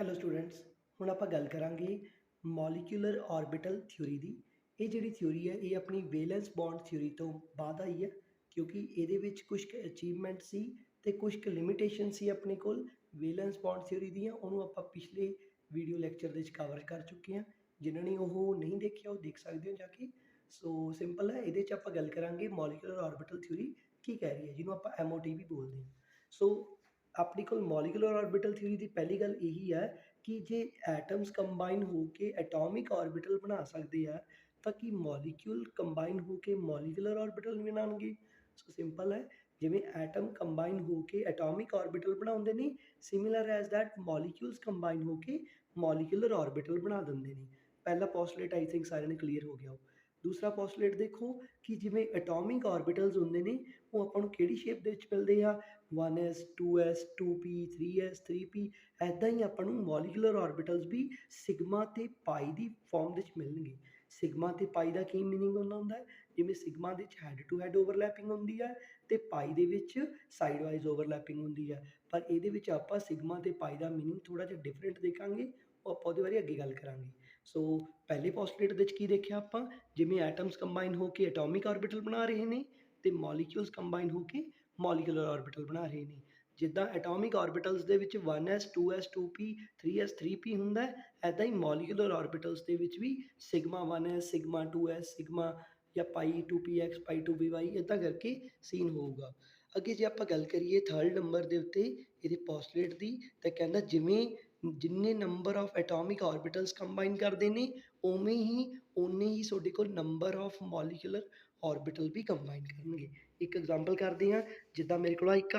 Hello students. ਹੁਣ ਆਪਾਂ ਗੱਲ ਕਰਾਂਗੇ ਮੋਲੀਕਿਊਲਰ ਆਰਬਿਟਲ ਥਿਊਰੀ ਦੀ। ਇਹ ਜਿਹੜੀ ਥਿਊਰੀ ਹੈ ਇਹ ਆਪਣੀ ਵੇਲੈਂਸ ਬੌਂਡ ਥਿਊਰੀ ਤੋਂ ਬਾਅਦ ਆਈ ਹੈ, ਕਿਉਂਕਿ ਇਹਦੇ ਵਿੱਚ ਕੁਝ ਕੁ ਅਚੀਵਮੈਂਟ ਸੀ ਅਤੇ ਕੁਝ ਕੁ ਲਿਮਿਟੇਸ਼ਨ ਸੀ ਆਪਣੇ ਕੋਲ ਵੇਲੈਂਸ ਬੌਂਡ ਥਿਊਰੀ ਦੀਆਂ। ਉਹਨੂੰ ਆਪਾਂ ਪਿਛਲੇ ਵੀਡੀਓ ਲੈਕਚਰ ਦੇ ਵਿੱਚ ਕਵਰ ਕਰ ਚੁੱਕੇ ਹਾਂ। ਜਿਨ੍ਹਾਂ ਨੇ ਉਹ ਨਹੀਂ ਦੇਖਿਆ ਉਹ ਦੇਖ ਸਕਦੇ ਹੋ ਜਾ ਕੇ। ਸੋ ਸਿੰਪਲ ਹੈ, ਇਹਦੇ 'ਚ ਆਪਾਂ ਗੱਲ ਕਰਾਂਗੇ ਮੋਲੀਕਿਊਲਰ ਆਰਬਿਟਲ ਥਿਊਰੀ ਕੀ ਕਹਿ ਰਹੀ ਹੈ, ਜਿਹਨੂੰ ਆਪਾਂ MOT ਵੀ ਬੋਲਦੇ ਹਾਂ। ਸੋ ਆਪਣੀ ਕੋਲ ਮੋਲੀਕੂਲਰ ਆਰਬਿਟਲ ਥਿਊਰੀ ਦੀ ਪਹਿਲੀ ਗੱਲ ਇਹੀ ਹੈ ਕਿ ਜੇ ਐਟਮਸ ਕੰਬਾਈਨ ਹੋ ਕੇ ਐਟੋਮਿਕ ਆਰਬਿਟਲ ਬਣਾ ਸਕਦੇ ਆ ਤਾਂ ਕੀ ਮੋਲੀਕਿਊਲ ਕੰਬਾਈਨ ਹੋ ਕੇ ਮੋਲੀਕੂਲਰ ਆਰਬਿਟਲ ਵੀ ਬਣਾਉਣਗੇ। ਸੋ ਸਿੰਪਲ ਹੈ, ਜਿਵੇਂ ਐਟਮ ਕੰਬਾਈਨ ਹੋ ਕੇ ਐਟੋਮਿਕ ਆਰਬਿਟਲ ਬਣਾਉਂਦੇ ਨੇ, similar as that molecules combine ਹੋ ਕੇ ਮੋਲੀਕੂਲਰ ਆਰਬਿਟਲ ਬਣਾ ਦਿੰਦੇ ਨੇ। ਪਹਿਲਾ ਪੋਸਟੂਲੇਟ ਆਈ ਥਿੰਕ ਸਾਰਿਆਂ ਨੂੰ ਕਲੀਅਰ ਹੋ ਗਿਆ ਹੋ। ਦੂਸਰਾ ਪੋਸਟੂਲੇਟ ਦੇਖੋ ਕਿ ਜਿਵੇਂ ਐਟੋਮਿਕ ਆਰਬਿਟਲਸ ਹੁੰਦੇ ਨੇ ਉਹ ਆਪਾਂ ਨੂੰ ਕਿਹੜੀ ਸ਼ੇਪ ਦੇ ਵਿੱਚ ਮਿਲਦੇ ਆ, 1s 2s 2p 3s 3p। ਇੱਦਾਂ ਹੀ ਆਪਾਂ ਨੂੰ ਮੋਲੀਕੂਲਰ ਆਰਬਿਟਲਸ ਵੀ ਸਿਗਮਾ ਅਤੇ ਪਾਈ ਦੀ ਫਾਰਮ ਵਿੱਚ ਮਿਲਣਗੇ। ਸਿਗਮਾ ਅਤੇ ਪਾਈ ਦਾ ਕੀ ਮੀਨਿੰਗ ਹੁੰਦਾ ਹੈ, ਜਿਵੇਂ ਸਿਗਮਾ ਦੇ ਵਿੱਚ ਹੈਡ ਟੂ ਹੈਡ ਓਵਰਲੈਪਿੰਗ ਹੁੰਦੀ ਹੈ ਅਤੇ ਪਾਈ ਦੇ ਵਿੱਚ ਸਾਈਡ ਵਾਈਜ਼ ਓਵਰਲੈਪਿੰਗ ਹੁੰਦੀ ਹੈ। ਪਰ ਇਹਦੇ ਵਿੱਚ ਆਪਾਂ ਸਿਗਮਾ ਅਤੇ ਪਾਈ ਦਾ ਮੀਨਿੰਗ ਥੋੜ੍ਹਾ ਜਿਹਾ ਡਿਫਰੈਂਟ ਦੇਖਾਂਗੇ, ਉਹ ਆਪਾਂ ਉਹਦੇ ਬਾਰੇ ਅੱਗੇ ਗੱਲ ਕਰਾਂਗੇ। ਸੋ ਪਹਿਲੇ ਪੋਸਟੂਲੇਟ ਵਿੱਚ ਕੀ ਦੇਖਿਆ ਆਪਾਂ, ਜਿਵੇਂ ਐਟਮਸ ਕੰਬਾਈਨ ਹੋ ਕੇ ਐਟੋਮਿਕ ਆਰਬਿਟਲ ਬਣਾ ਰਹੇ ਨੇ ਅਤੇ ਮੋਲੀਕਿਊਲਸ ਕੰਬਾਈਨ ਹੋ ਕੇ ਮੋਲੀਕੂਲਰ ਆਰਬਿਟਲ ਬਣਾ ਰਹੇ ਨੇ। ਜਿੱਦਾਂ ਐਟੋਮਿਕ ਆਰਬਿਟਲਸ ਦੇ ਵਿੱਚ 1s 2s 2p 3s 3p ਹੁੰਦਾ ਹੈ, ਇੱਦਾਂ ਹੀ ਮੋਲੀਕੂਲਰ ਆਰਬਿਟਲਸ ਦੇ ਵਿੱਚ ਵੀ sigma 1s sigma 2s sigma ਜਾਂ ਪਾਈ 2px ਪਾਈ 2py ਇੱਦਾਂ ਕਰਕੇ ਸੀਨ ਹੋਊਗਾ। ਅੱਗੇ ਜੇ ਆਪਾਂ ਗੱਲ ਕਰੀਏ ਥਰਡ ਨੰਬਰ ਦੇ ਉੱਤੇ ਇਹਦੇ ਪੋਸਟੂਲੇਟ ਦੀ, ਤਾਂ ਕਹਿੰਦਾ ਜਿਵੇਂ ਜਿੰਨੇ number of atomic orbitals combine ਕਰਦੇ ਨੇ ਉਵੇਂ ਹੀ ਓਨੇ ਹੀ ਤੁਹਾਡੇ ਕੋਲ ਨੰਬਰ ਆਫ ਮੋਲੀਕੂਲਰ ਆਰਬਿਟਲ ਵੀ ਕੰਬਾਈਨ ਕਰਨਗੇ। ਇੱਕ ਐਗਜ਼ਾਮਪਲ ਕਰਦੇ ਹਾਂ, ਜਿੱਦਾਂ ਮੇਰੇ ਕੋਲ ਇੱਕ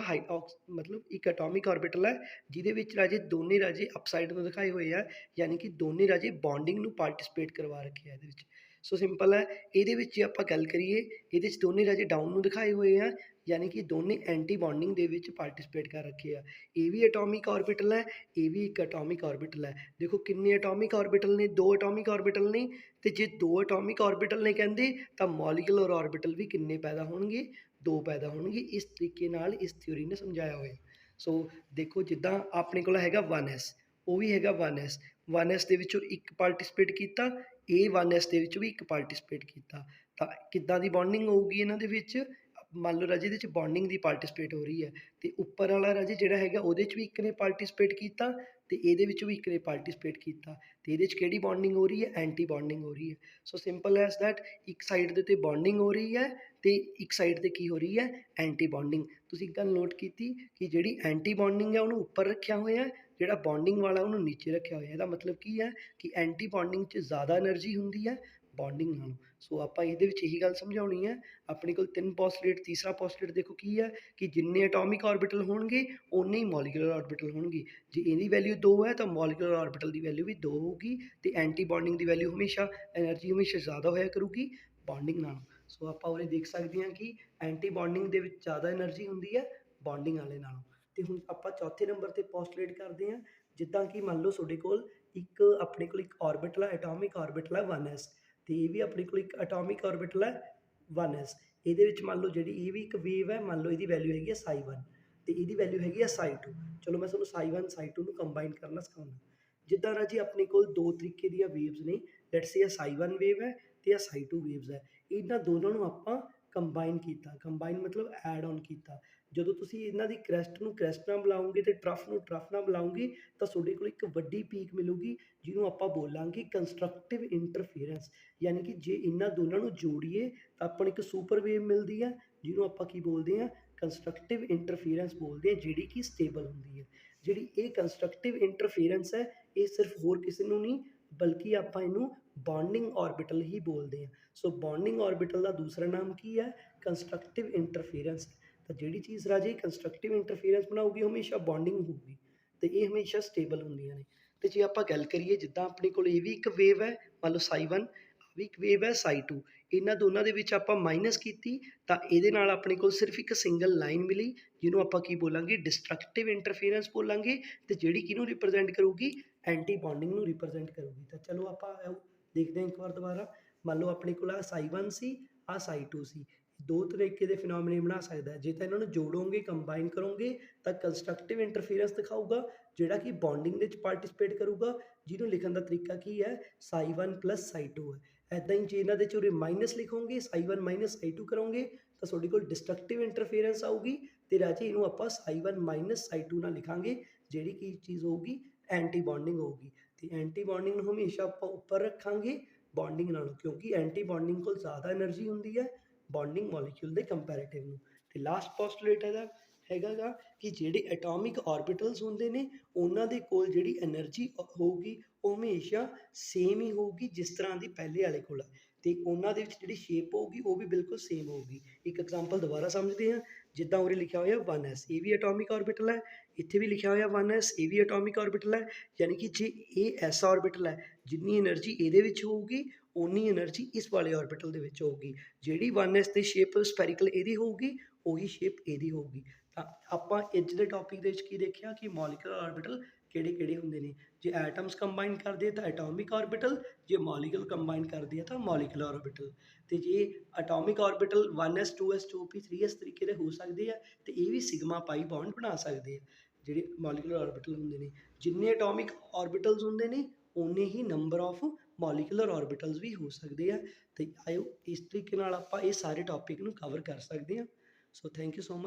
ਮਤਲਬ ਇੱਕ ਐਟੋਮਿਕ ਆਰਬਿਟਲ ਹੈ ਜਿਹਦੇ ਵਿੱਚ ਰਾਜੇ ਦੋਨੇ ਰਾਜੇ ਅਪਸਾਈਡ ਨੂੰ ਦਿਖਾਏ ਹੋਏ ਆ, ਯਾਨੀ ਕਿ ਦੋਨੇ ਰਾਜੇ ਬੌਂਡਿੰਗ ਨੂੰ ਪਾਰਟੀਸਪੇਟ ਕਰਵਾ ਰੱਖੇ ਆ ਇਹਦੇ ਵਿੱਚ। ਸੋ ਸਿੰਪਲ ਹੈ, ਇਹਦੇ ਵਿੱਚ ਜੇ ਆਪਾਂ ਗੱਲ ਕਰੀਏ ਇਹਦੇ 'ਚ ਦੋਨੇ ਰਾਜੇ ਡਾਊਨ ਨੂੰ ਦਿਖਾਏ ਹੋਏ ਆ, ਯਾਨੀ ਕਿ ਦੋਨੇ ਐਂਟੀ ਬੌਂਡਿੰਗ ਦੇ ਵਿੱਚ ਪਾਰਟੀਸਪੇਟ ਕਰ ਰੱਖੇ ਆ। ਇਹ ਵੀ ਐਟੋਮਿਕ ਆਰਬਿਟਲ ਹੈ, ਇਹ ਵੀ ਇੱਕ ਐਟੋਮਿਕ ਆਰਬਿਟਲ ਹੈ। ਦੇਖੋ ਕਿੰਨੇ ਐਟੋਮਿਕ ਆਰਬਿਟਲ ਨੇ, ਦੋ ਐਟੋਮਿਕ ਆਰਬਿਟਲ ਨੇ, ਅਤੇ ਜੇ ਦੋ ਐਟੋਮਿਕ ਆਰਬਿਟਲ ਨੇ ਕਹਿੰਦੇ ਤਾਂ ਮੋਲੀਕੂਲਰ ਆਰਬਿਟਲ ਵੀ ਕਿੰਨੇ ਪੈਦਾ ਹੋਣਗੇ, ਦੋ ਪੈਦਾ ਹੋਣਗੇ। ਇਸ ਤਰੀਕੇ ਨਾਲ ਇਸ ਥਿਊਰੀ ਨੇ ਸਮਝਾਇਆ ਹੋਇਆ। ਸੋ ਦੇਖੋ ਜਿੱਦਾਂ ਆਪਣੇ ਕੋਲ ਹੈਗਾ 1s, ਉਹ ਵੀ ਹੈਗਾ 1s, 1s ਦੇ ਵਿੱਚੋਂ ਇੱਕ ਪਾਰਟੀਸਪੇਟ ਕੀਤਾ, ਇਹ 1s ਦੇ ਵਿੱਚੋਂ ਵੀ ਇੱਕ ਪਾਰਟੀਸਪੇਟ ਕੀਤਾ, ਤਾਂ ਕਿੱਦਾਂ ਦੀ ਬੌਂਡਿੰਗ ਹੋਊਗੀ ਇਹਨਾਂ ਦੇ ਵਿੱਚ। ਮੰਨ ਲਓ ਰਾਜੇ ਇਹਦੇ 'ਚ ਬੌਂਡਿੰਗ ਦੀ ਪਾਰਟੀਸਪੇਟ ਹੋ ਰਹੀ ਹੈ, ਅਤੇ ਉੱਪਰ ਵਾਲਾ ਰਾਜੇ ਜਿਹੜਾ ਹੈਗਾ ਉਹਦੇ 'ਚ ਵੀ ਇੱਕ ਨੇ ਪਾਰਟੀਸਪੇਟ ਕੀਤਾ ਅਤੇ ਇਹਦੇ ਵਿੱਚ ਵੀ ਇੱਕ ਨੇ ਪਾਰਟੀਸਪੇਟ ਕੀਤਾ, ਅਤੇ ਇਹਦੇ 'ਚ ਕਿਹੜੀ ਬੌਂਡਿੰਗ ਹੋ ਰਹੀ ਹੈ, ਐਂਟੀ ਬੌਂਡਿੰਗ ਹੋ ਰਹੀ ਹੈ। ਸੋ ਸਿੰਪਲ ਐਜ਼ ਦੈਟ, ਇੱਕ ਸਾਈਡ ਦੇ ਉੱਤੇ ਬੌਂਡਿੰਗ ਹੋ ਰਹੀ ਹੈ ਅਤੇ ਇੱਕ ਸਾਈਡ 'ਤੇ ਕੀ ਹੋ ਰਹੀ ਹੈ, ਐਂਟੀ ਬੌਂਡਿੰਗ। ਤੁਸੀਂ ਇੱਕ ਗੱਲ ਨੋਟ ਕੀਤੀ ਕਿ ਜਿਹੜੀ ਐਂਟੀ ਬੌਂਡਿੰਗ ਹੈ ਉਹਨੂੰ ਉੱਪਰ ਰੱਖਿਆ ਹੋਇਆ, ਜਿਹੜਾ ਬੌਂਡਿੰਗ ਵਾਲਾ ਉਹਨੂੰ ਨੀਚੇ ਰੱਖਿਆ ਹੋਇਆ। ਇਹਦਾ ਮਤਲਬ ਕੀ ਹੈ ਕਿ ਐਂਟੀ ਬੌਂਡਿੰਗ 'ਚ ਜ਼ਿਆਦਾ ਐਨਰਜੀ ਹੁੰਦੀ ਹੈ ਬੌਂਡਿੰਗ ਨਾਲੋਂ। ਸੋ ਆਪਾਂ ਇਹਦੇ ਵਿੱਚ ਇਹੀ ਗੱਲ ਸਮਝਾਉਣੀ ਹੈ। ਆਪਣੇ ਕੋਲ ਤਿੰਨ ਪੋਸਟੂਲੇਟ, ਤੀਸਰਾ ਪੋਸਟੂਲੇਟ ਦੇਖੋ ਕੀ ਹੈ ਕਿ ਜਿੰਨੇ ਐਟੋਮਿਕ ਆਰਬਿਟਲ ਹੋਣਗੇ ਉਨੇ ਹੀ ਮੋਲੀਕੂਲਰ ਆਰਬਿਟਲ ਹੋਣਗੇ। ਜੇ ਇਹਦੀ ਵੈਲਿਊ 2 ਹੈ ਤਾਂ ਮੋਲੀਕੂਲਰ ਆਰਬਿਟਲ ਦੀ ਵੈਲਿਊ ਵੀ 2 ਹੋਊਗੀ, ਅਤੇ ਐਂਟੀ ਬੌਂਡਿੰਗ ਦੀ ਵੈਲਿਊ ਹਮੇਸ਼ਾ ਐਨਰਜੀ ਹਮੇਸ਼ਾ ਜ਼ਿਆਦਾ ਹੋਇਆ ਕਰੂਗੀ ਬੌਂਡਿੰਗ ਨਾਲੋਂ। ਸੋ ਆਪਾਂ ਉਰੇ ਦੇਖ ਸਕਦੇ ਹਾਂ ਕਿ ਐਂਟੀ ਬੌਂਡਿੰਗ ਦੇ ਵਿੱਚ ਜ਼ਿਆਦਾ ਐਨਰਜੀ ਹੁੰਦੀ ਹੈ ਬੌਂਡਿੰਗ ਵਾਲੇ ਨਾਲੋਂ। ਅਤੇ ਹੁਣ ਆਪਾਂ ਚੌਥੇ ਨੰਬਰ 'ਤੇ ਪੋਸਟੂਲੇਟ ਕਰਦੇ ਹਾਂ, ਜਿੱਦਾਂ ਕਿ ਮੰਨ ਲਓ ਤੁਹਾਡੇ ਕੋਲ ਇੱਕ ਆਪਣੇ ਕੋਲ ਇੱਕ ਆਰਬਿਟਲ ਹੈ, ਐਟੋਮਿਕ ਆਰਬਿਟਲ ਹੈ 1s, ਅਤੇ ਇਹ ਵੀ ਆਪਣੇ ਕੋਲ ਇੱਕ ਐਟੋਮਿਕ ਆਰਬਿਟਲ ਹੈ 1s। ਇਹਦੇ ਵਿੱਚ ਮੰਨ ਲਓ ਜਿਹੜੀ ਇਹ ਵੀ ਇੱਕ ਵੇਵ ਹੈ, ਮੰਨ ਲਓ ਇਹਦੀ ਵੈਲਿਊ ਹੈਗੀ ਹੈ ψ1 ਅਤੇ ਇਹਦੀ ਵੈਲਿਊ ਹੈਗੀ ਹੈ ψ2। ਚਲੋ ਮੈਂ ਤੁਹਾਨੂੰ ψ1 ψ2 ਨੂੰ ਕੰਬਾਈਨ ਕਰਨਾ ਸਿਖਾਉਂਦਾ। ਜਿੱਦਾਂ ਰਾਜੀ ਆਪਣੇ ਕੋਲ ਦੋ ਤਰੀਕੇ ਦੀਆਂ ਵੇਵਸ ਨੇ, ਲੈਟਸ ਸੇ ψ1 ਵੇਵ ਹੈ ਅਤੇ ψ2 ਵੇਵਸ ਹੈ। ਇਹਨਾਂ ਦੋਨਾਂ ਨੂੰ ਆਪਾਂ ਕੰਬਾਈਨ ਕੀਤਾ, ਕੰਬਾਈਨ ਮਤਲਬ ਐਡ ਔਨ ਕੀਤਾ। ਜਦੋਂ ਤੁਸੀਂ ਇਹਨਾਂ ਦੀ ਕ੍ਰੈਸਟ ਨੂੰ ਕ੍ਰੈਸਟ ਨਾਲ ਮਿਲਾਓਗੇ ਅਤੇ ਟਰਫ ਨੂੰ ਟਰਫ ਨਾਲ ਮਿਲਾਓਗੇ ਤਾਂ ਤੁਹਾਡੇ ਕੋਲ ਇੱਕ ਵੱਡੀ ਪੀਕ ਮਿਲੂਗੀ, ਜਿਹਨੂੰ ਆਪਾਂ ਬੋਲਾਂਗੇ ਕੰਸਟਰਕਟਿਵ ਇੰਟਰਫੀਰੈਂਸ। ਯਾਨੀ ਕਿ ਜੇ ਇਹਨਾਂ ਦੋਨਾਂ ਨੂੰ ਜੋੜੀਏ ਤਾਂ ਆਪਾਂ ਨੂੰ ਇੱਕ ਸੁਪਰ ਵੇਵ ਮਿਲਦੀ ਹੈ, ਜਿਹਨੂੰ ਆਪਾਂ ਕੀ ਬੋਲਦੇ ਹਾਂ, ਕੰਸਟਰਕਟਿਵ ਇੰਟਰਫੀਰੈਂਸ ਬੋਲਦੇ ਹਾਂ, ਜਿਹੜੀ ਕਿ ਸਟੇਬਲ ਹੁੰਦੀ ਹੈ। ਜਿਹੜੀ ਇਹ ਕੰਸਟਰਕਟਿਵ ਇੰਟਰਫੀਰੈਂਸ ਹੈ ਇਹ ਸਿਰਫ ਹੋਰ ਕਿਸੇ ਨੂੰ ਨਹੀਂ ਬਲਕਿ ਆਪਾਂ ਇਹਨੂੰ ਬੌਂਡਿੰਗ ਆਰਬਿਟਲ ਹੀ ਬੋਲਦੇ ਹਾਂ। ਸੋ ਬੌਂਡਿੰਗ ਆਰਬਿਟਲ ਦਾ ਦੂਸਰਾ ਨਾਮ ਕੀ ਹੈ, ਕੰਸਟਰਕਟਿਵ ਇੰਟਰਫੀਰੈਂਸ। ਤਾਂ ਜਿਹੜੀ ਚੀਜ਼ ਰਾਜੇ ਕੰਸਟਰਕਟਿਵ ਇੰਟਰਫੀਰੈਂਸ ਬਣਾਊਗੀ ਹਮੇਸ਼ਾ ਬੌਂਡਿੰਗ ਹੋਊਗੀ, ਅਤੇ ਇਹ ਹਮੇਸ਼ਾ ਸਟੇਬਲ ਹੁੰਦੀਆਂ ਨੇ। ਅਤੇ ਜੇ ਆਪਾਂ ਗੱਲ ਕਰੀਏ ਜਿੱਦਾਂ ਆਪਣੇ ਕੋਲ ਇਹ ਵੀ ਇੱਕ ਵੇਵ ਹੈ, ਮੰਨ ਲਓ ψ1, ਵੀ ਇੱਕ ਵੇਵ ਹੈ ψ2, ਇਹਨਾਂ ਦੋਨਾਂ ਦੇ ਵਿੱਚ ਆਪਾਂ ਮਾਈਨਸ ਕੀਤੀ ਤਾਂ ਇਹਦੇ ਨਾਲ ਆਪਣੇ ਕੋਲ ਸਿਰਫ ਇੱਕ ਸਿੰਗਲ ਲਾਈਨ ਮਿਲੀ, ਜਿਹਨੂੰ ਆਪਾਂ ਕੀ ਬੋਲਾਂਗੇ, ਡਿਸਟਰਕਟਿਵ ਇੰਟਰਫੀਰੈਂਸ ਬੋਲਾਂਗੇ, ਅਤੇ ਜਿਹੜੀ ਕਿਹਨੂੰ ਰਿਪਰਜੈਂਟ ਕਰੂਗੀ, ਐਂਟੀ ਬੌਂਡਿੰਗ ਨੂੰ ਰਿਪਰਜੈਂਟ ਕਰੂਗੀ। ਤਾਂ ਚਲੋ ਆਪਾਂ ਦੇਖਦੇ ਹਾਂ ਇੱਕ ਵਾਰ ਦੁਬਾਰਾ। ਮੰਨ ਲਓ ਆਪਣੇ ਕੋਲ ਆਹ ψ1 ਸੀ, ਆਹ ψ2 ਸੀ। ਦੋ ਤਰੀਕੇ ਦੇ ਫਿਨੋਮੀਨੇ ਬਣਾ ਸਕਦਾ। ਜੇ ਤਾਂ ਇਹਨਾਂ ਨੂੰ ਜੋੜੋਗੇ, ਕੰਬਾਈਨ ਕਰੋਗੇ ਤਾਂ ਕੰਸਟਰਕਟਿਵ ਇੰਟਰਫੀਰੈਂਸ ਦਿਖਾਊਗਾ, ਜਿਹੜਾ ਕਿ ਬੌਂਡਿੰਗ ਦੇ ਵਿੱਚ ਪਾਰਟਿਸਿਪੇਟ ਕਰੂਗਾ, ਜਿਹਨੂੰ ਲਿਖਣ ਦਾ ਤਰੀਕਾ ਕੀ ਹੈ, ψ1 + ψ2 ਹੈ। ਇੱਦਾਂ ਹੀ ਜੇ ਇਹਨਾਂ ਦੇ 'ਚ ਉਰੇ ਮਾਈਨਸ ਲਿਖੋਗੇ, ψ1 - ψ2 ਕਰੋਗੇ ਤਾਂ ਤੁਹਾਡੇ ਕੋਲ ਡਿਸਟਰਕਟਿਵ ਇੰਟਰਫੇਰੈਂਸ ਆਊਗੀ ਤੇ ਰਾਜੇ ਇਹਨੂੰ ਆਪਾਂ ψ1 - ψ2 ਨਾਲ ਲਿਖਾਂਗੇ, ਜਿਹੜੀ ਕੀ ਚੀਜ਼ ਹੋਊਗੀ, ਐਂਟੀ ਬੌਂਡਿੰਗ ਹੋਊਗੀ। ਤੇ ਐਂਟੀ ਬੌਂਡਿੰਗ ਨੂੰ ਹਮੇਸ਼ਾ ਆਪਾਂ ਉੱਪਰ ਰੱਖਾਂਗੇ ਬੌਂਡਿੰਗ ਨਾਲੋਂ, ਕਿਉਂਕਿ ਐਂਟੀ ਬੌਂਡਿੰਗ ਕੋਲ ਜ਼ਿਆਦਾ એનર્ਜੀ ਹੁੰਦੀ ਹੈ ਬੌਂਡਿੰਗ ਮੋਲੀਕਿਊਲ ਦੇ ਕੰਪੈਰੀਟਿਵ ਨੂੰ। ਤੇ ਲਾਸਟ ਪੋਸਟੂਲੇਟ ਇਹਦਾ ਹੈਗਾ ਗਾ ਕਿ ਜਿਹੜੇ ਐਟੋਮਿਕ ਆਰਬਿਟਲਸ ਹੁੰਦੇ ਨੇ ਉਹਨਾਂ ਦੇ ਕੋਲ ਜਿਹੜੀ એનર્ਜੀ ਹੋਊਗੀ ਉਹ ਹਮੇਸ਼ਾ ਸੇਮ ਹੀ ਹੋਊਗੀ ਜਿਸ ਤਰ੍ਹਾਂ ਦੀ ਪਹਿਲੇ ਵਾਲੇ ਕੋਲ ਹੈ, ਤੇ ਉਹਨਾਂ ਦੇ ਵਿੱਚ ਜਿਹੜੀ ਸ਼ੇਪ ਹੋਊਗੀ ਉਹ ਵੀ ਬਿਲਕੁਲ ਸੇਮ ਹੋਊਗੀ। ਇੱਕ ਐਗਜ਼ਾਮਪਲ ਦੁਬਾਰਾ ਸਮਝਦੇ ਹਾਂ, ਜਿੱਦਾਂ ਉਰੇ ਲਿਖਿਆ ਹੋਇਆ 1s, ਇਹ ਵੀ ਐਟੋਮਿਕ ਆਰਬਿਟਲ ਹੈ, ਇੱਥੇ ਵੀ ਲਿਖਿਆ ਹੋਇਆ 1s, ਇਹ ਵੀ ਐਟੋਮਿਕ ਆਰਬਿਟਲ ਹੈ। ਯਾਨੀ ਕਿ ਜੇ ਇਹ ਐਸ ਆਰਬਿਟਲ ਹੈ, ਜਿੰਨੀ એનર્ਜੀ ਇਹਦੇ ਵਿੱਚ ਹੋਊਗੀ ਉਨੀ એનર્ਜੀ ਇਸ ਵਾਲੇ ਆਰਬਿਟਲ ਦੇ ਵਿੱਚ ਹੋਊਗੀ। ਜਿਹੜੀ 1s ਦੀ ਸ਼ੇਪ ਸਪੈਰੀਕਲ ਇਹਦੀ ਹੋਊਗੀ ਉਹੀ ਸ਼ੇਪ ਇਹਦੀ ਹੋਊਗੀ। ਤਾਂ ਆਪਾਂ ਅੱਜ ਦੇ ਟੌਪਿਕ ਦੇ ਵਿੱਚ ਕੀ ਦੇਖਿਆ ਕਿ ਮੋਲੀਕੂਲਰ ਆਰਬਿਟਲ ਕਿਹੜੇ ਕਿਹੜੇ ਹੁੰਦੇ ਨੇ। ਜੇ ਐਟਮਸ ਕੰਬਾਈਨ ਕਰਦੇ ਆ ਤਾਂ ਐਟੋਮਿਕ ਆਰਬਿਟਲ, ਜੇ ਮੋਲੀਕੂਲ ਕੰਬਾਈਨ ਕਰਦੇ ਆ ਤਾਂ ਮੋਲੀਕੂਲਰ ਆਰਬਿਟਲ। ਤੇ ਜੇ atomic orbital 1s 2s 2p 3s ਤਰੀਕੇ ਦੇ ਹੋ ਸਕਦੇ ਆ ਤੇ ਇਹ ਵੀ ਸਿਗਮਾ ਪਾਈ ਬੌਂਡ ਬਣਾ ਸਕਦੇ ਆ ਜਿਹੜੇ ਮੋਲੀਕੂਲਰ ਆਰਬਿਟਲ ਹੁੰਦੇ ਨੇ। ਜਿੰਨੇ ਐਟੋਮਿਕ ਆਰਬਿਟਲਸ ਹੁੰਦੇ ਨੇ ਉਨੇ ਹੀ ਨੰਬਰ ਆਫ ਮੋਲੀਕੂਲਰ ਆਰਬਿਟਲਸ ਵੀ ਹੋ ਸਕਦੇ ਆ। ਤੇ ਆਇਓ ਇਸ ਤਰੀਕੇ ਨਾਲ ਆਪਾਂ ਇਹ ਸਾਰੇ ਟੌਪਿਕ ਨੂੰ ਕਵਰ ਕਰ ਸਕਦੇ ਹਾਂ। So thank you so much.